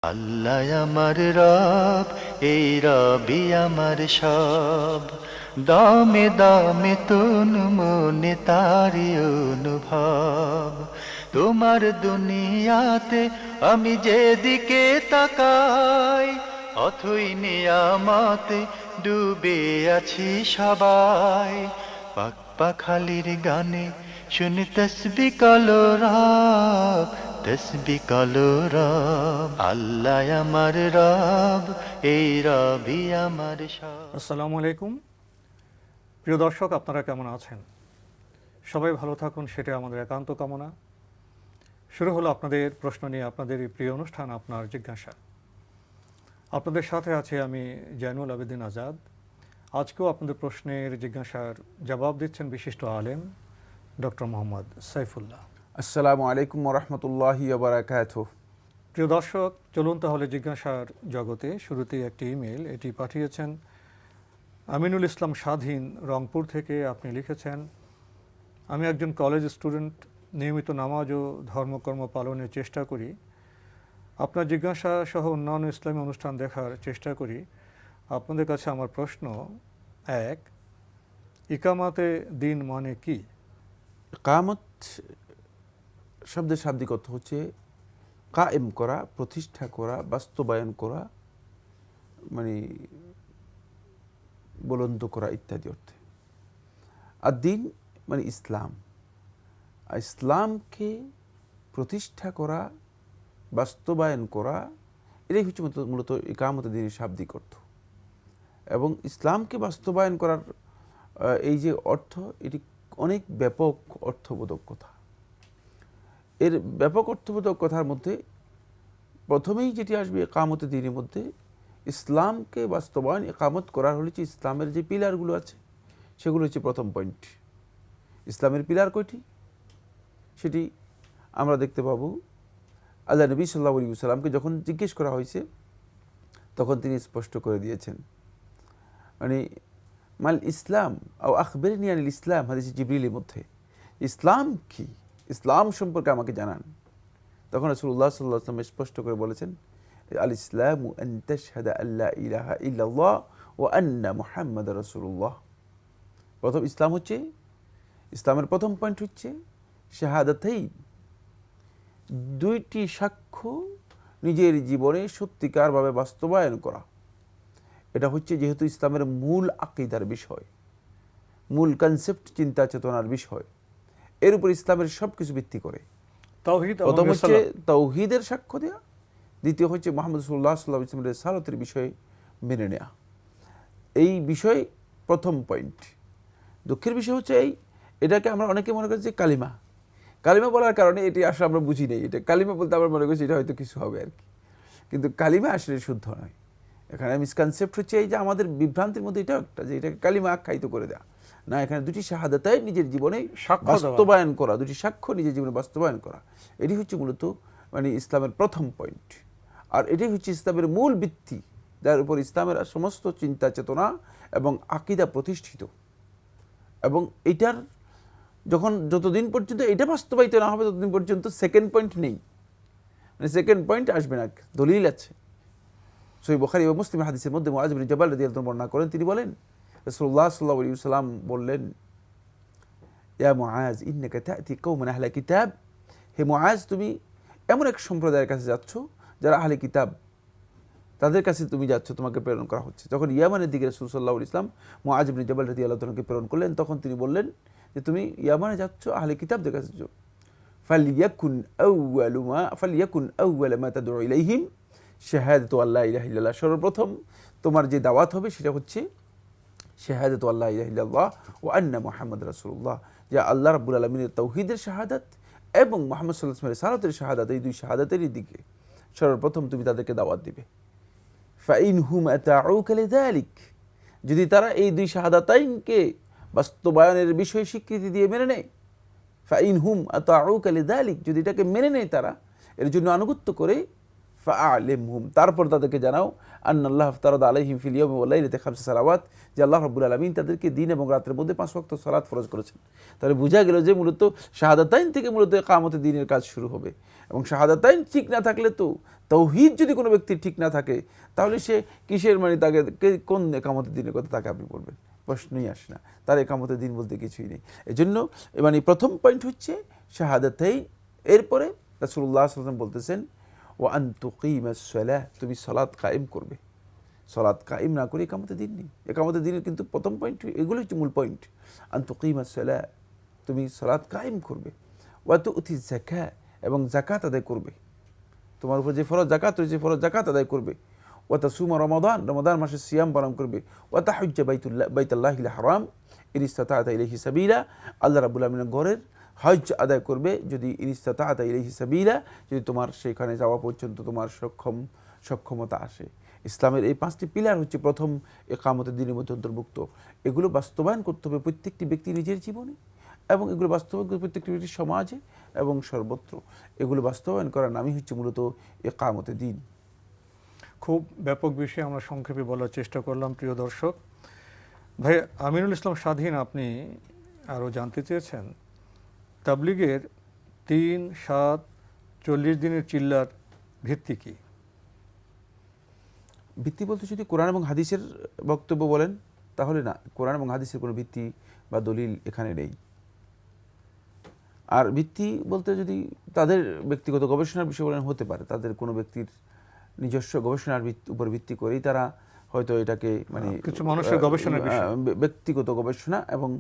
আল্লাহ আমার রব, এই রবি আমার সব। দামে দামে তন মনে তারি অনুভব। তোমার দুনিয়াতে আমি যেদিকে তাকাই, অথই নিয়ামতে ডুবে আছি সবাই। পাক পাখালির গানে শুনি তসবিহ কলরব, তসবিহ কলরব। আল্লাহ আমার রব, এই রবি আমার সব। আসসালামু আলাইকুম। প্রিয় দর্শক, আপনারা কেমন আছেন? সবাই ভালো থাকুন, সেটা আমাদের একান্ত কামনা। শুরু হলো আপনাদের প্রশ্ন নিয়ে আপনাদের এই প্রিয় অনুষ্ঠান আপনার জিজ্ঞাসা। আপনাদের সাথে আছি আমি জয়নুল আবেদিন আজাদ। আজকেও আপনাদের প্রশ্নের জিজ্ঞাসার জবাব দিচ্ছেন বিশিষ্ট আলেম ডক্টর মোহাম্মদ সাইফুল্লাহ। আসসালামু আলাইকুম ওরহমতুল্লাহি ওবারাকাতুহ। প্রিয় দর্শক, চলুন তাহলে জিজ্ঞাসার জগতে। শুরুতেই একটি ইমেল, এটি পাঠিয়েছেন আমিনুল ইসলাম স্বাধীন, রংপুর থেকে। আপনি লিখেছেন, আমি একজন কলেজ স্টুডেন্ট, নিয়মিত নামাজ ও ধর্মকর্ম পালনের চেষ্টা করি। আপনার জিজ্ঞাসা সহ অন্যান্য ইসলামী অনুষ্ঠান দেখার চেষ্টা করি। আপনাদের কাছে আমার প্রশ্ন: 1, ইকামাতে দিন মানে কি? কামত শব্দের শাব্দিক অর্থ হচ্ছে কায়েম করা, প্রতিষ্ঠা করা, বাস্তবায়ন করা, মানে বুলন্দ করা ইত্যাদি অর্থে। আর দিন মানে ইসলাম। আর ইসলামকে প্রতিষ্ঠা করা, বাস্তবায়ন করা, এটাই হচ্ছে মূলত ইকামত দিনের শাব্দিক অর্থ। এবং ইসলামকে বাস্তবায়ন করার এই যে অর্থ, এটি অনেক ব্যাপক অর্থবোধক কথা। এর ব্যাপক অর্থবোধক কথার মধ্যে প্রথমেই যেটি আসবে ইকামত দিনের মধ্যে, ইসলামকে বাস্তবায়ন ইকামত করার হচ্ছে ইসলামের যে পিলারগুলো আছে সেগুলো হচ্ছে প্রথম পয়েন্ট। ইসলামের পিলার কয়টি সেটি আমরা দেখতে পাবো। আল্লাহ নবী সাল্লাল্লাহু আলাইহি ওয়াসাল্লামকে যখন জিজ্ঞেস করা হয়েছে তখন তিনি স্পষ্ট করে দিয়েছেন, মানে মাল ইসলাম আও আখবিরনি আনিল ইসলাম, হাদিসে জিবরিলের মধ্যে ইসলাম কি, ইসলাম সম্পর্কে আমাকে জানান। তখন রাসূলুল্লাহ সাল্লাল্লাহু আলাইহি ওয়াসাল্লাম স্পষ্ট করে বলেছেন, আল ইসলামু আন তাশহাদা আল্লা ইলাহা ইল্লাল্লাহ ওয়া আন্না মুহাম্মাদুর রাসূলুল্লাহ। প্রথম ইসলাম হচ্ছে, ইসলামের প্রথম পয়েন্ট হচ্ছে শাহাদাতাইন, দুইটি সাক্ষ্য নিজের জীবনে সত্যিকারভাবে বাস্তবায়ন করা। এটা হচ্ছে যেহেতু ইসলামের মূল আকীদার বিষয়, মূল কনসেপ্ট, চিন্তা চেতনার বিষয়, এর উপর ইসলামের সব কিছু ভিত্তি করে। তাওহীদ, প্রথম হচ্ছে তাওহীদের সাক্ষ্য দেয়া, দ্বিতীয় হচ্ছে মুহাম্মদ রাসূলুল্লাহ সাল্লাল্লাহু আলাইহি ওয়াসাল্লামের রিসালাতের বিষয়ে মেনে নেয়া। এই বিষয় প্রথম পয়েন্ট। দুঃখের বিষয় হচ্ছে এটাকে আমরা অনেকে মনে করছি কালিমা। কালিমা বলার কারণে এটি আসলে আমরা বুঝি নেই। এটা কালিমা বলতে আমরা মনে করছি এটা হয়তো কিছু হবে আর কি, কিন্তু কালিমা আসলে শুদ্ধ নয়। এখানে মিসকনসেপ্ট হচ্ছে এই যে আমাদের বিভ্রান্তির মধ্যে এটাও একটা, যে এটাকে কালিমা আখ্যায়িত করে দেয়া না। এখানে দুটি শাহাদাতাই নিজের জীবনে বাস্তবায়ন করা, দুটি সাক্ষ্য নিজের জীবনে বাস্তবায়ন করা, এটি হচ্ছে মূলত মানে ইসলামের প্রথম পয়েন্ট। আর এটাই হচ্ছে ইসলামের মূল ভিত্তি, যার উপর ইসলামের সমস্ত চিন্তা চেতনা এবং আকীদা প্রতিষ্ঠিত। এবং এটার যতদিন পর্যন্ত এটা বাস্তবায়িত না হবে ততদিন পর্যন্ত সেকেন্ড পয়েন্ট নেই, মানে সেকেন্ড পয়েন্ট আসবে না। দলিল আছে সহিহ বুখারী ও মুসলিম হাদিসের মধ্যে মুআয ইবনে জাবাল রাদিয়াল্লাহু আনহু বর্ণনা করেন, তিনি বলেন রাসূলুল্লাহ সাল্লাল্লাহু আলাইহি ওয়াসাল্লাম বললেন, ইয়া মুআয ইন্নাকা তা'তি কওমান আহলা কিতাব, হে মুআয তুমি এমন এক সম্প্রদায়ের কাছে যাচ্ছ যারা আহলে কিতাব, তাদের কাছে তুমি যাচ্ছ, তোমাকে প্রেরণ করা হচ্ছে। যখন ইয়ামানের দিকে রাসূল সাল্লাল্লাহু আলাইহি ওয়াসাল্লাম মুআয ইবনে জাবাল রাদিয়াল্লাহু আনহুকে প্রেরণ করলেন, তখন তিনি বললেন যে তুমি ইয়ামানে যাচ্ছ, আহলে কিতাবদের কাছে যাও। ফালইয়াকুন আউওয়ালা মা তাদউ ইলাইহিম শাহাদাতু আল্লা ইলাহা ইল্লাল্লাহ। সর্বপ্রথম তোমার যে দাওয়াত হবে সেটা হচ্ছে শাহাদাতু আল্লা ইলাহা ইল্লাল্লাহ ওয়া আন্না মুহাম্মাদুর রাসূলুল্লাহ, যে আল্লাহ রাব্বুল আলামিনের তাওহীদের শাহাদাত এবং মুহাম্মদ সাল্লাল্লাহু আলাইহি ওয়াসাল্লামের রিসালাতের শাহাদাত, এই দুই শাহাদাতের দিকে সর্বপ্রথম তুমি তাদেরকে দাওয়াত দিবে। ফাইনহুম আতাউকা লিযালিক, যদি তারা এই দুই শাহাদাতাইনকে বাস্তবায়নের বিষয়ে স্বীকৃতি দিয়ে মেনে নেয়, ফাইনহুম আতাউকা লিযালিক, যদি এটাকে মেনে নেয় তারা, এর জন্য আনুগত্য করে, ফাআলিমহুম, তারপর তাদেরকে জানাও আন্নাল্লাহ আফতারাদা আলাইহিম ফিল ইয়াউমি ওয়াল লাইলাতি খামসা সালাওয়াত, যে আল্লাহ রাব্বুল আলামিন তাদেরকে দিন এবং রাতের মধ্যে 5 ওয়াক্ত সালাত ফরজ করেছেন। তাহলে বোঝা গেল যে মূলত শাহাদাতাইন থেকে মূলত ইকামতে দ্বীনের কাজ শুরু হবে। এবং শাহাদাতাইন ঠিক না থাকলে তো, তাওহীদ যদি কোনো ব্যক্তির ঠিক না থাকে, তাহলে সে কিসের মানে তাকে কোন ইকামতে দ্বীনের কথা তাকে আপনি বলবেন? প্রশ্নই আসে না, তার ইকামতে দ্বীন বলতে কিছুই নেই। এজন্য মানে প্রথম পয়েন্ট হচ্ছে শাহাদাতাইন। এরপরে রাসূলুল্লাহ সাল্লাল্লাহু আলাইহি ওয়াসাল্লাম বলতেছেন ওয়া আন তুকিমাস সালাহ, তুমি সালাত কায়েম করবে। সালাত কায়েম না করে ইকামতে দ্বীন নেই। ইকামতে দ্বীনের কিন্তু প্রথম পয়েন্ট, এগুলো হচ্ছে মূল পয়েন্ট। আন তুকিমাস সালাহ, তুমি সালাত কায়েম করবে। ওয়া তুতি যাকাত, এবং যাকাত আদায় করবে। তোমার উপর যে ফরজ যাকাত রয়েছে, ফরজ যাকাত আদায় করবে। ওয়া তাসুমা রমাদান, রমাদান মাসে সিয়াম পালন করবে। ওয়া তাহুজ্জা বাইতুল্লাহিল হারাম ইন ইসতাতা'তা ইলাইহি সাবিলা, আল্লাহ রাব্বুল আলামিনের ঘরের হজ আদায় করবে যদি ইন ইসতাতা'তা ইলাইহি সাবিলা, যদি তোমার সেখানে যাওয়া পর্যন্ত তোমার সক্ষমতা আসে। ইসলামের এই 5টি পিলার হচ্ছে প্রথম ইকামতে দ্বীনের মধ্যে অন্তর্ভুক্ত। এগুলো বাস্তবায়ন করতে হবে প্রত্যেকটি ব্যক্তি নিজের জীবনে, এবং এগুলো বাস্তবায়ন করতে প্রত্যেকটি ব্যক্তির সমাজে এবং সর্বত্র। এগুলো বাস্তবায়ন করার নামই হচ্ছে মূলত ইকামতে দ্বীন। খুব ব্যাপক বিষয়ে আমরা সংক্ষেপে বলার চেষ্টা করলাম প্রিয় দর্শক। ভাই আমিনুল ইসলাম স্বাধীন, আপনি আরও জানতে চেয়েছেন তাবলিগের 3, 7, 40 দিনের চিল্লার ভিত্তি কী? ভিত্তি বলতে যদি কোরআন এবং হাদিসের বক্তব্য বলেন তাহলে না, কোরআন এবং হাদিসের কোনো ভিত্তি বা দলিল এখানে নেই। আর ভিত্তি বলতে যদি তাদের ব্যক্তিগত গবেষণার বিষয় বলেন, হতে পারে তাদের কোনো ব্যক্তির নিজস্ব গবেষণার উপর ভিত্তি করেই তারা হয়তো এটাকে মানে কিছু মানুষের গবেষণার বিষয়, ব্যক্তিগত গবেষণা এবং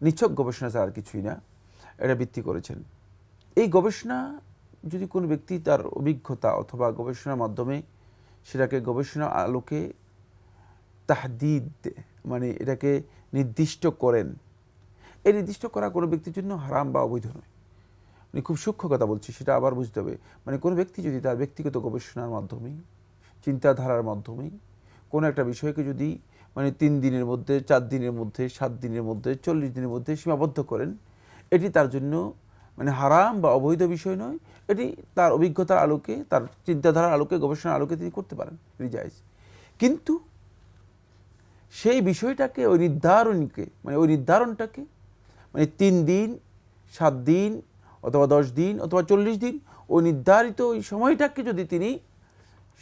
নিছক গবেষণা ছাড়া আর কিছুই না, এটা ভিত্তি করেছেন। এই গবেষণা যদি কোনো ব্যক্তি তার অভিজ্ঞতা অথবা গবেষণার মাধ্যমে সেটাকে গবেষণা আলোকে তাহদিদ মানে এটাকে নির্দিষ্ট করেন, এই নির্দিষ্ট করা কোনো ব্যক্তির জন্য হারাম বা অবৈধ নয়। মানে খুব সূক্ষ্ম কথা বলছি, সেটা আবার বুঝতে হবে। মানে কোনো ব্যক্তি যদি তার ব্যক্তিগত গবেষণার মাধ্যমে, চিন্তাধারার মাধ্যমে কোনো একটা বিষয়কে যদি মানে 3 দিনের মধ্যে, 4 দিনের মধ্যে, 7 দিনের মধ্যে, 40 দিনের মধ্যে সীমাবদ্ধ করেন, এটি তার জন্য মানে হারাম বা অবৈধ বিষয় নয়। এটি তার অভিজ্ঞতার আলোকে, তার চিন্তাধারার আলোকে, গবেষণার আলোকে তিনি করতে পারেন, এটি জায়েজ। কিন্তু সেই বিষয়টাকে, ওই নির্ধারণটাকে মানে 3 দিন, 7 দিন অথবা 10 দিন অথবা 40 দিন, ওই নির্ধারিত ওই সময়টাকে যদি তিনি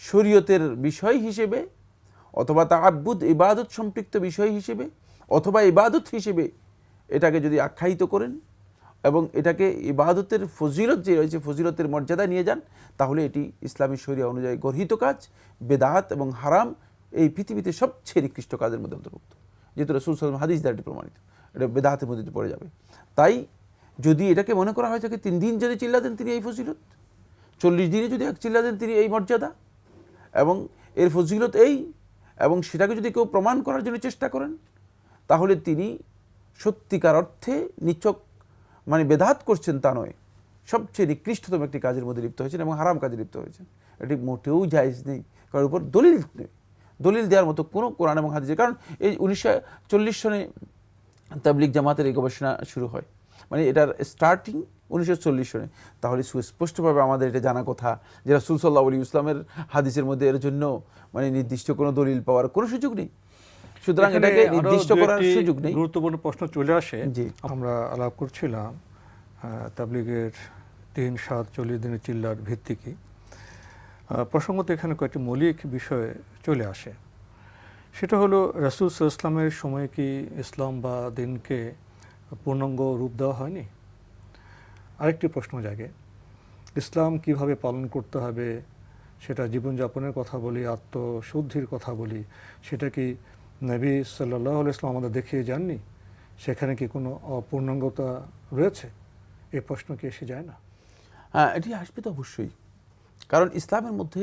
শরীয়তের বিষয় হিসেবে অথবা তাআব্বুদ ইবাদত সম্পৃক্ত বিষয় হিসেবে অথবা ইবাদত হিসেবে এটাকে যদি আখ্যায়িত করেন এবং এটাকে ইবাদতের ফজিলত যে রয়েছে, ফজিলতের মর্যাদা নিয়ে যান, তাহলে এটি ইসলামী শরিয়া অনুযায়ী গর্হিত কাজ, বেদাত এবং হারাম, এই পৃথিবীতে সবচেয়ে নিকৃষ্ট কাজের মধ্যে অন্তর্ভুক্ত। যেহেতু রাসূল সাল্লাল্লাহু আলাইহি ওয়াসাল্লাম হাদিস দ্বারা এটি প্রমাণিত, এটা বেদাতের মধ্যে পড়ে যাবে। তাই যদি এটাকে মনে করা হয় থাকে 3 দিন যদি চিল্লা দেন তিনি এই ফজিলত, 40 দিনে যদি এক চিল্লা দেন তিনি এই মর্যাদা এবং এর ফজিলত এই, এবং সেটাকে যদি কেউ প্রমাণ করার জন্য চেষ্টা করেন, তাহলে তিনি সত্যিকার অর্থে নিছক মানে বেদাত করছেন তা নয়, সবচেয়ে নিকৃষ্টতম একটি কাজের মধ্যে লিপ্ত হয়েছেন এবং হারাম কাজে লিপ্ত হয়েছেন। এটি মোটেও জায়েজ নেই, কারণ উপর দলিল নেই, দলিল দেওয়ার মতো কোনো কোরআন এবং হাদিসের। কারণ এই 1940 সনে তাবলিগ জামাতের এই গবেষণা শুরু হয়, মানে এটার স্টার্টিং 1940 সনে। তাহলে সুস্পষ্টভাবে আমাদের এটা জানা কথা যে রাসূল সাল্লাল্লাহু আলাইহি ওয়াসাল্লামের হাদিসের মধ্যে এর জন্য মানে নির্দিষ্ট কোনো দলিল পাওয়ার কোনো সুযোগ নেই। সুতরাং এটাকে নির্দিষ্ট করার সুযোগ নেই। গুরুত্বপূর্ণ প্রশ্ন চলে আসে। আমরা আলাপ করছিলাম তাবলিগের 3, 7, 40 দিনের চিল্লার ভিত্তি কি। প্রসঙ্গত এখানে কয়েকটি মৌলিক বিষয় চলে আসে। সেটা হলো রাসূল সাল্লাল্লাহু আলাইহি ওয়াসাল্লামের সময় কি ইসলাম বা দিনকে পূর্ণাঙ্গ রূপ দেওয়া হয়নি? আরেকটি প্রশ্ন জাগে, ইসলাম কিভাবে পালন করতে হবে, সেটা জীবনযাপনের কথা বলি, আত্মশুদ্ধির কথা বলি, সেটা কি নবী সাল্লাল্লাহু আলাইহি ওয়াসাল্লাম আমাদের দেখিয়ে যাননি? সেখানে কি কোনো অপূর্ণাঙ্গতা রয়েছে? এই প্রশ্ন কি এসে যায় না? হ্যাঁ, এটি আসবে তো অবশ্যই। কারণ ইসলামের মধ্যে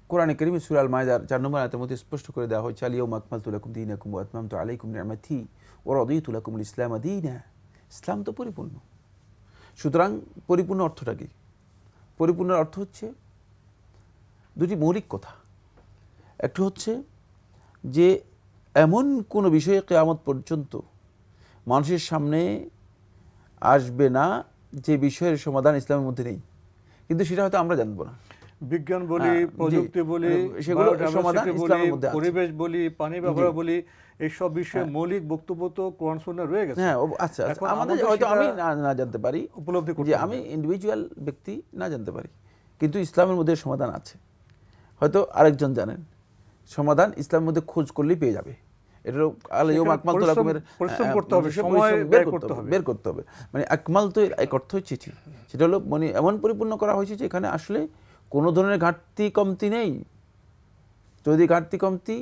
কোরআনে কারীমে সূরা আল মাইদার 4 নম্বর আয়াতের মধ্যে স্পষ্ট করে দেওয়া হয়েছে, আল-ইয়াওমা আকমালতু লাকুম দীনাকুম ওয়া আতমামতু আলাইকুম নি'মাতি ওয়া রাদিতু লাকুমুল ইসলামা দীনা। ইসলাম তো পরিপূর্ণ। সুতরাং পরিপূর্ণ অর্থটা কি? পরিপূর্ণ অর্থ হচ্ছে দুটি মৌলিক কথা। একটি হচ্ছে যে এমন কোনো বিষয়ে কিয়ামত পর্যন্ত মানুষের সামনে আসবে না যে বিষয়ের সমাধান ইসলামের মধ্যে নেই। কিন্তু সেটা হয়তো আমরা জানবো না। বিজ্ঞান বলি, জি, প্রযুক্তি বলি, সেগুলো সমাধান biodiversity বলি, ইসলামের মধ্যে আছে। পরিবেশ বলি, পানি ব্যবহার বলি, এইসব বিষয়ে মৌলিক বক্তব্য তো কোরআন সুন্নাহ রয়ে গেছে। হ্যাঁ, আচ্ছা এখন আমাদের আমাদের হয়তো সেটা আমি না জানতে পারি, উপলব্ধি করতে যে হবে। আমি ইন্ডিভিজুয়াল ব্যক্তি না জানতে পারি, কিন্তু ইসলামের মধ্যে সমাধান আছে। হয়তো আরেকজন জানেন, সমাধান ইসলামের মধ্যে খোঁজ করলেই পেয়ে যাবে। এটা হলো আল-ইয়ৌমা আকমালতু লাকুমের পরিশ্রম করতে হবে, সময় ব্যয় করতে হবে। বের করতে হবে। মানে আকমাল তো এক অর্থ হচ্ছে চিঠি, সেটা হলো মানে এমন পরিপূর্ণ করা হয়েছে যে এখানে আসলে কোনো ধরনের ঘাটতি কমতি নেই। যদি ঘাটতি কমতি,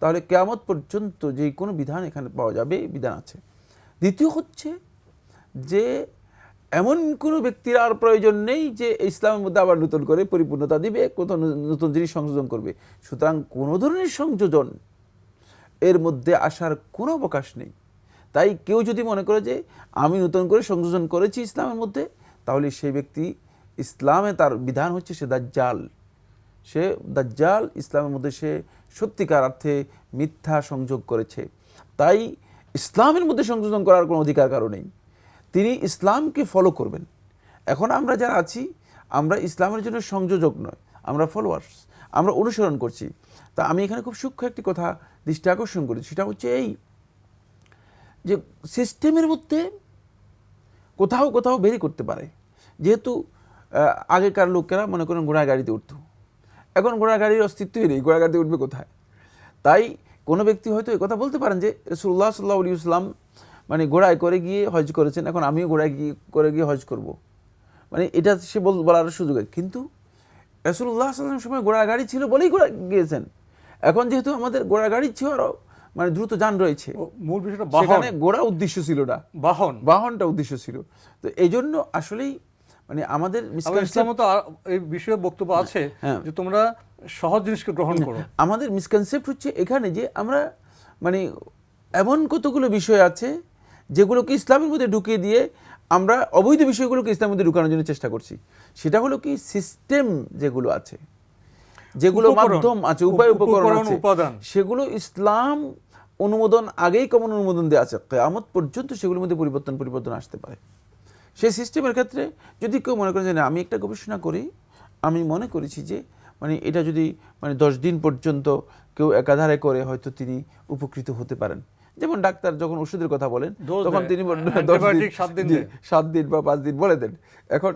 তাহলে কিয়ামত পর্যন্ত যে কোনো বিধান এখানে পাওয়া যাবে, বিধান আছে। দ্বিতীয় হচ্ছে যে এমন কোনো ব্যক্তির আর প্রয়োজন নেই যে ইসলামের মধ্যে আবার নতুন করে পরিপূর্ণতা দিবে, কোথাও নতুন জিনিস সংযোজন করবে। সুতরাং কোনো ধরনের সংযোজন এর মধ্যে আসার কোনো অবকাশ নেই। তাই কেউ যদি মনে করে যে আমি নতুন করে সংযোজন করেছি ইসলামের মধ্যে, তাহলে সেই ব্যক্তি ইসলামে তার বিধান হচ্ছে সে দাজ্জাল। সে দাজ্জাল, ইসলামের মধ্যে সে সত্যিকার অর্থে মিথ্যা সংযোগ করেছে। তাই ইসলামের মধ্যে সংযোজন করার কোনো অধিকার কারো নেই। তিনি ইসলামকে ফলো করবেন। এখন আমরা যারা আছি, আমরা ইসলামের জন্য সংযোজক নয়, আমরা ফলোয়ার্স, আমরা অনুসরণ করছি। তা আমি এখানে খুব সূক্ষ্ম একটি কথা দৃষ্টি আকর্ষণ করি, সেটা হচ্ছে এই যে সিস্টেমের মধ্যে কোথাও কোথাও বেরি করতে পারে। যেহেতু আগেকার লোকেরা মনে করেন ঘোড়া গাড়িতে উঠত, এখন ঘোড়া গাড়ির অস্তিত্বই নেই, ঘোড়া গাড়িতে উঠবে কোথায়? তাই কোনো ব্যক্তি হয়তো এই কথা বলতে পারেন যে রাসূলুল্লাহ সাল্লাল্লাহু আলাইহি ওয়াসাল্লাম মানে ঘোড়ায় করে গিয়ে হজ করেছেন, এখন আমিও ঘোড়ায় করে গিয়ে হজ করব। মানে এটা সে বলার সুযোগ আছে। কিন্তু রাসূলুল্লাহ সাল্লাল্লাহু আলাইহি ওয়াসাল্লামের সময় ঘোড়া গাড়ি ছিল বলেই ঘোড়া গিয়েছেন। এখন যেহেতু আমাদের ঘোড়া গাড়ির চেয়েও আরো মানে দ্রুত যান রয়েছে, মূল বিষয়টা সেখানে ঘোড়া উদ্দেশ্য ছিল না, বাহনটা উদ্দেশ্য ছিল। তো এই জন্য আসলেই মানে আমাদের ইসলামে তো এই বিষয়ে বক্তব্য আছে যে তোমরা সহজ জিনিসকে গ্রহণ করো। আমাদের মিসকনসেপ্ট হচ্ছে এখানে যে আমরা মানে এমন কতগুলো বিষয় আছে যেগুলোকে ইসলামের মধ্যে ঢুকিয়ে দিয়ে আমরা অবৈধ বিষয়গুলোকে ইসলামের মধ্যে ঢুকানোর জন্য চেষ্টা করছি। সেটা হলো কি সিস্টেম যেগুলো আছে, যেগুলো মাধ্যম আছে, উপায় উপকরণ আছে, সেগুলো ইসলাম অনুমোদন আগেই কমন অনুমোদন দেওয়া আছে, কিয়ামত পর্যন্ত সেগুলোর মধ্যে পরিবর্তন আসতে পারে। সেই সিস্টেমের ক্ষেত্রে যদি কেউ মনে করে যে না আমি একটা গবেষণা করি, আমি মনে করেছি যে মানে এটা যদি মানে 10 দিন পর্যন্ত কেউ একাধারে করে হয়তো তিনি উপকৃত হতে পারেন। যেমন ডাক্তার যখন ওষুধের কথা বলেন তখন তিনি 7 দিন বা 5 দিন বলে দেন। এখন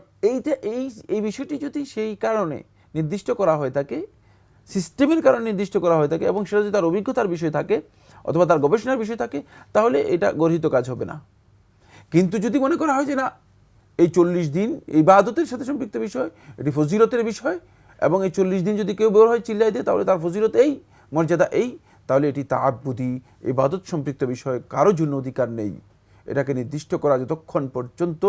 এই বিষয়টি যদি সেই কারণে নির্দিষ্ট করা হয়ে থাকে, সিস্টেমের কারণে নির্দিষ্ট করা হয়ে থাকে, এবং সেটা যদি তার অভিজ্ঞতার বিষয় থাকে অথবা তার গবেষণার বিষয় থাকে, তাহলে এটা গর্হিত কাজ হবে না। কিন্তু যদি মনে করা হয় যে না এই 40 দিন এই ইবাদতের সাথে সম্পৃক্ত বিষয়, এটি ফজিলতের বিষয়, এবং এই 40 দিন যদি কেউ বের হয় চিল্লাই দেয় তাহলে তার ফজিলত এই, মর্যাদা এই, তাহলে এটি তাআব্বুদি ইবাদত সম্পৃক্ত বিষয়, কারো জন্য অধিকার নেই। এটাকে নির্দিষ্ট করা যতক্ষণ পর্যন্ত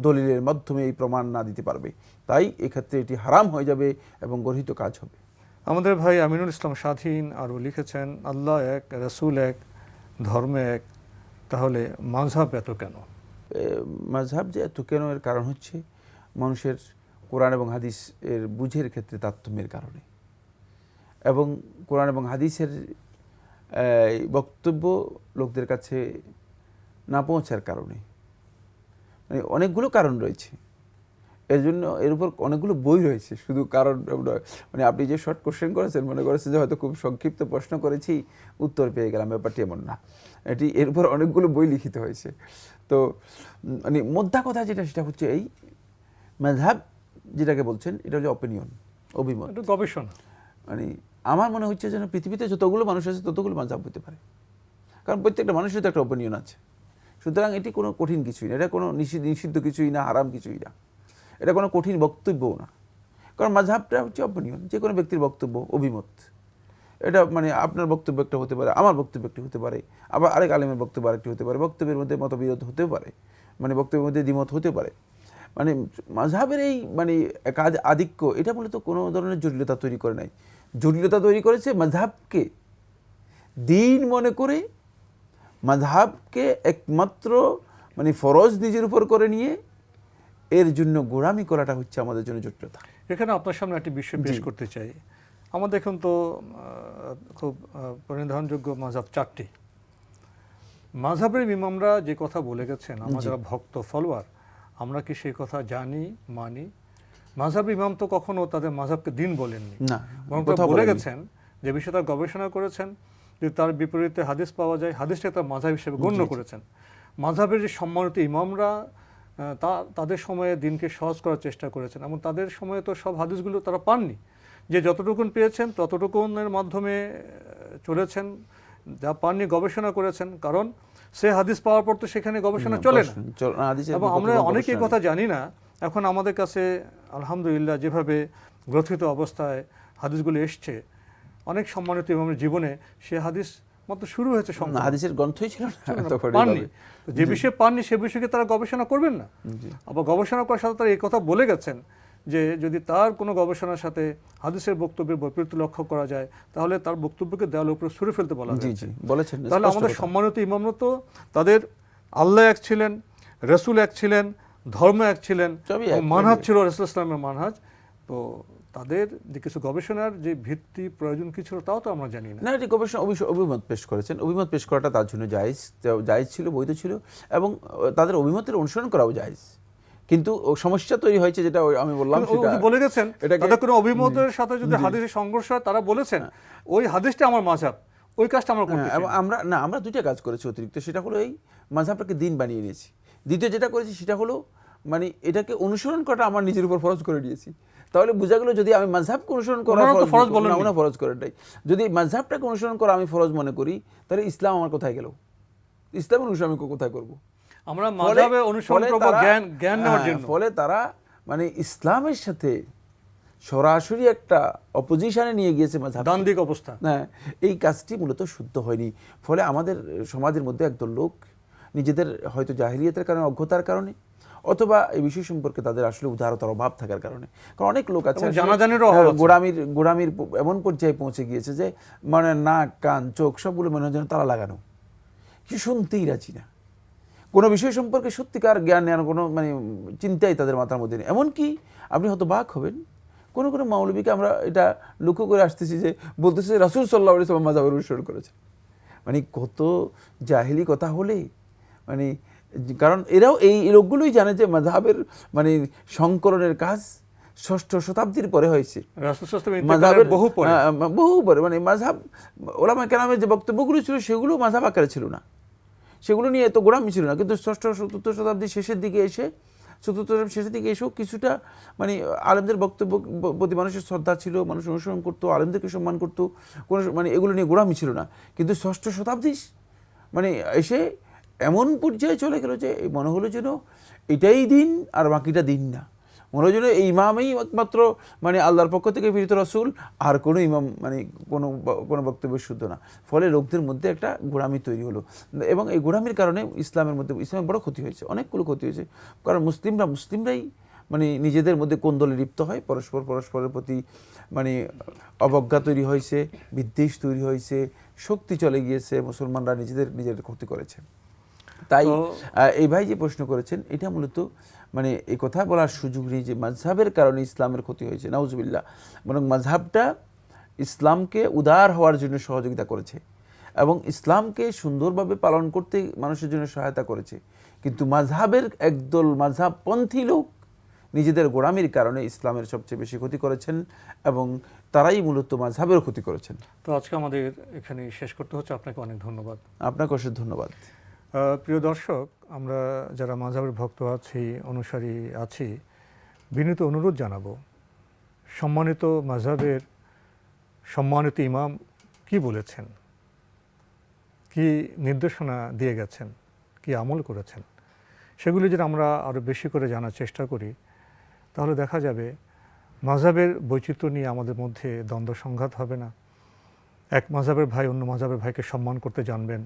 দলিলের মাধ্যমে এই প্রমাণ না দিতে পারবে, তাই এক্ষেত্রে এটি হারাম হয়ে যাবে এবং গর্হিত কাজ হবে। আমাদের ভাই আমিনুল ইসলাম স্বাধীন আরও লিখেছেন, আল্লাহ এক, রাসূল এক, ধর্ম এক, তাহলে মাযহাব এত কেন? মাযহাব যে এত কেন, এর কারণ হচ্ছে মানুষের কোরআন এবং হাদিস এর বুঝের ক্ষেত্রে তারতম্যের কারণে, এবং কোরআন এবং হাদিসের বক্তব্য লোকদের কাছে না পৌঁছার কারণে। মানে অনেকগুলো কারণ রয়েছে এর জন্য, এর উপর অনেকগুলো বই রয়েছে, শুধু কারণ মানে আপনি যে শর্ট কোশ্চেন করেছেন মনে করেছেন যে হয়তো খুব সংক্ষিপ্ত প্রশ্ন করেছি উত্তর পেয়ে গেলাম, ব্যাপারটি এমন না। এর উপর অনেকগুলো বই লিখিত হয়েছে। তো মানে মোদ্দা কথা যেটা, সেটা হচ্ছে এই মাযহাব যেটাকে বলছেন, এটা হচ্ছে অপিনিয়ন, অভিমত, গবেষণা। মানে আমার মনে হচ্ছে যেন পৃথিবীতে যতগুলো মানুষ আছে ততগুলো মাযহাব হতে পারে, কারণ প্রত্যেকটা মানুষের তো একটা অপিনিয়ন আছে। সুতরাং এটি কোনো কঠিন কিছুই না, এটা কোনো নিষিদ্ধ কিছুই না, হারাম কিছুই না, এটা কোনো কঠিন বক্তব্যও না। কারণ মাযহাবটা হচ্ছে অপিনিয়ন, যে কোনো ব্যক্তির বক্তব্য, অভিমত। এটা মানে আপনার বক্তব্য একটা হতে পারে, আমার বক্তব্য একটি হতে পারে, আবার আরেক আলেমের বক্তব্য আরেকটি হতে পারে, বক্তব্যের মধ্যে মতবিরোধ হতেও পারে, মানে বক্তব্যের মধ্যে দ্বিমত হতে পারে। মানে মাযহাবের এই মানে আধিক্য, এটা মূলত কোনো ধরনের জটিলতা তৈরি করে নাই। জটিলতা তৈরি করেছে মাযহাবকে দ্বীন মনে করে, মাযহাবকে একমাত্র মানে ফরজ নিজের উপর করে নিয়ে এর জন্য গোড়ামি করাটা হচ্ছে আমাদের জন্য জটিলতা। এখানে আপনার সামনে একটি বিষয় পেশ করতে চাই। আমাদের এখন তো খুব পরিধানযোগ্য মাযহাব 4টি। মাযহাবের ইমামরা যে কথা বলে গেছেন, আমরা যারা ভক্ত ফলোয়ার, আমরা কি সেই কথা জানি, মানি? মাযহাব ইমাম তো কখনো তাদের মাযহাবকে দিন বলেননি, না, বরং কোথাও বলে বলেনি। গেছেন যে বিষয়ে তার গবেষণা করেছেন, যে তার বিপরীতে হাদিস পাওয়া যায়, হাদিসটাকে তার মাযহাব হিসেবে গণ্য করেছেন। মাযহাবের যে সম্মানিত ইমামরা তাদের সময়ে দিনকে সহজ করার চেষ্টা করেছেন, এবং তাদের সময়ে তো সব হাদিসগুলো তারা পাননি, যে যতটুকুন পেয়েছেন ততটুকুনের মাধ্যমে চলেছেন, যা পাননি গবেষণা করেছেন, কারণ সে হাদিস পাওয়ার পর তো সেখানে গবেষণা চলে না। এবং আমরা অনেকেই কথা জানি না, এখন আমাদের কাছে আলহামদুলিল্লাহ যেভাবে গ্রথিত অবস্থায় হাদিসগুলো এসছে, অনেক সম্মানিত ইমামের জীবনে সে হাদিস মাত্র শুরু হয়েছে, হাদিসের গ্রন্থই ছিল না, পাননি। যে বিষয়ে পাননি সে বিষয়ে তারা গবেষণা করবেন না। আবার গবেষণা করার সাথে তারা এই কথা বলে গেছেন যে যদি তার কোনো গবেষণার সাথে হাদিসের বক্তব্যের বৈপরীত্য লক্ষ্য করা যায়, তাহলে তার বক্তব্যকে দেওয়ালের উপরে ছুঁড়ে ফেলতে বলা হয়েছে। তাহলে আমাদের সম্মানিত ইমামরা তো তাদের আল্লাহ এক ছিলেন, রসুল এক ছিলেন, ধর্ম এক ছিলেন, মানহাজ ছিল রাসূল ইসলামের মানহাজ। তো তাদের যে কিছু গবেষণার যে ভিত্তি প্রয়োজন কি ছিল তাও তো আমরা জানি না। না, এটি গবেষণা অভিমত পেশ করেছেন, অভিমত পেশ করাটা তার জন্য জায়েজ ছিল, বৈধ ছিল, এবং তাদের অভিমতের অনুসরণ করাও জায়েজ। কিন্তু সমস্যা তৈরি হয়েছে, যেটা আমি বললাম, বলে গেছেন তাদের কোনো অভিমতের সাথে যদি হাদিসের সংঘর্ষ হয়, তারা বলেছেন ওই হাদিসটা আমার মাযহাব, ওই কাজটা আমরা করতে চাই। আমরা দুইটা কাজ করেছি অতিরিক্ত, সেটা হলো এই মাযহাবটাকে দিন বানিয়ে নিয়েছি। দ্বিতীয় যেটা করেছি সেটা হলো মানে এটাকে অনুসরণ করাটা আমার নিজের উপর ফরজ করে দিয়েছি। তাহলে বোঝা গেল যদি আমি মাযহাবকে অনুসরণ করা ফরজ করাটাই, যদি মাযহাবটাকে অনুসরণ করা আমি ফরজ মনে করি, তাহলে ইসলাম আমার কোথায় গেল? ইসলাম অনুসরণ আমি কোথায় করব? আমরা মাযহাবে অনুসরণ করব জ্ঞান নেওয়ার জন্য। ফলে তারা মানে ইসলামের সাথে সরাসরি একটা অপোজিশনে নিয়ে গিয়েছে মাযহাব, দ্বন্দ্বিক অবস্থা। হ্যাঁ, এই কাজটি মূলত শুদ্ধ হয়নি। ফলে আমাদের সমাজের মধ্যে একদল লোক নিজেদের হয়তো জাহিলিয়াতের কারণে, অজ্ঞতার কারণে, অথবা এই বিষয় সম্পর্কে তাদের আসলে উদারতার অভাব থাকার কারণে, কারণ অনেক লোক আছে গোড়ামির এমন পর্যায়ে পৌঁছে গিয়েছে যে মানে নাক, কান, চোখ সবগুলো মনে হয় যেন তালা লাগানো, কিছু শুনতেই রাজি না, কোনো বিষয় সম্পর্কে সত্যিকার জ্ঞান নেওয়ার কোনো মানে চিন্তাই তাদের মাথার মধ্যে নেই। এমনকি আপনি হয়তো বাক হবেন, কোনো কোনো মাওলবীকে আমরা এটা লক্ষ্য করে আসতেছি যে বলতেছে রাসূল সাল্লাল্লাহু আলাইহি ওয়াসাল্লাম মাযহাবের অনুসরণ করেছে। মানে কত জাহিলি কথা হলে, মানে কারণ এরাও এই লোকগুলোই জানে যে মাযহাবের মানে সংকলনের কাজ ৬ষ্ঠ শতাব্দীর পরে হয়েছে, মাযহাবের বহু পরে। মানে মাযহাব ওলামায়ে কেরামের যে বক্তব্যগুলো ছিল সেগুলো মাযহাব আকারে ছিল না, সেগুলো নিয়ে এত গোড়ামি ছিল না। কিন্তু ৬ষ্ঠ ৭র্থ শতাব্দীর শেষের দিকে এসেও কিছুটা মানে আলেমদের বক্তব্য প্রতি মানুষের শ্রদ্ধা ছিল, মানুষ অনুসরণ করতো, আলেমদেরকে সম্মান করতো, কোনো মানে এগুলো নিয়ে গোড়ামি ছিল না। কিন্তু ৬ষ্ঠ শতাব্দী মানে এসে এমন পর্যায়ে চলে গেল যে মনে হলো যেন এটাই দিন আর বাকিটা দিন না, মনে হলো যেন এই ইমামই একমাত্র মানে আল্লাহর পক্ষ থেকে প্রেরিত রাসূল, আর কোনো ইমাম মানে কোনো বক্তব্য শুদ্ধ না। ফলে লোকদের মধ্যে একটা গোড়ামি তৈরি হলো, এবং এই গোড়ামির কারণে ইসলামের বড় ক্ষতি হয়েছে, অনেকগুলো ক্ষতি হয়েছে। কারণ মুসলিমরাই মানে নিজেদের মধ্যে কোন্দলে লিপ্ত হয়, পরস্পরের প্রতি মানে অবজ্ঞা তৈরি হয়েছে, বিদ্বেষ তৈরি হয়েছে, শক্তি চলে গিয়েছে, মুসলমানরা নিজেদের ক্ষতি করেছে। তাই এই ভাই যে প্রশ্ন করেছেন, এটা মূলত মানে এই কথা বলার সুযোগ নেই যে মাযহাবের কারণে ইসলামের ক্ষতি হয়েছে, নাউজুবিল্লাহ। বরং মাযহাবটা ইসলামকে উদার হওয়ার জন্য সহযোগিতা করেছে এবং ইসলামকে সুন্দরভাবে পালন করতে মানুষের জন্য সহায়তা করেছে। কিন্তু মাযহাবের একদল মাযহাবপন্থী লোক নিজেদের গোড়ামির কারণে ইসলামের সবচেয়ে বেশি ক্ষতি করেছেন, এবং তারাই মূলত মাযহাবের ক্ষতি করেছেন। তো আজকে আমাদের এখানে শেষ করতে হচ্ছে। আপনাকে অনেক ধন্যবাদ। আপনাকে অশেষ ধন্যবাদ। প্রিয় দর্শক, আমরা যারা মাযহাবের ভক্ত আছি, অনুসারী আছি, বিনীত অনুরোধ জানাবো, সম্মানিত মাযহাবের সম্মানিত ইমাম কি বলেছেন, কি নির্দেশনা দিয়ে গেছেন, কি আমল করেছেন, সেগুলি যদি আমরা আরও বেশি করে জানার চেষ্টা করি, তাহলে দেখা যাবে মাযহাবের বৈচিত্র্য নিয়ে আমাদের মধ্যে দ্বন্দ্ব সংঘাত হবে না। এক মাযহাবের ভাই অন্য মাযহাবের ভাইকে সম্মান করতে জানবেন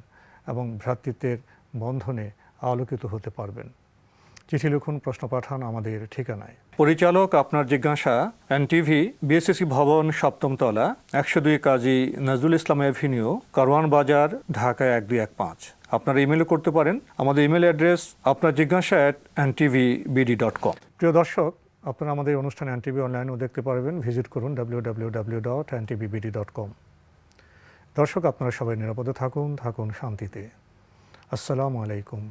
এবং ভ্রাতৃত্বের বন্ধনে আলোকিত হতে পারবেন। চিঠি লিখুন, প্রশ্ন পাঠান আমাদের ঠিকানায়। পরিচালক আপনার জিজ্ঞাসা, এনটিভি, বিএসসি ভবন, 7ম তলা, 102 কাজী নজরুল ইসলাম এভিনিউ, কারওয়ান বাজার, ঢাকা 1215। আপনারা ইমেলও করতে পারেন। আমাদের ইমেল অ্যাড্রেস আপনার জিজ্ঞাসা @ntvbd.com। প্রিয় দর্শক, আপনারা আমাদের অনুষ্ঠান এনটিভি অনলাইনেও দেখতে পারবেন। ভিজিট করুন www.ntvbd.com। দর্শক, আপনারা সবাই নিরাপদে থাকুন শান্তিতে। আসসালামু আলাইকুম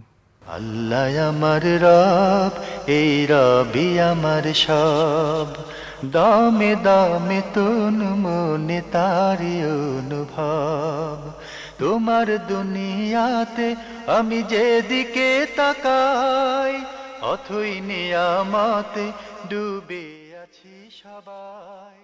আল্লাহ আমার রব, এই রবি আমার সব, দামে দামে তন মনে তারি অনুভব। তোমার দুনিয়াতে আমি যেদিকে তাকাই, অথই নিয়ামতে ডুবে আছি সবাই।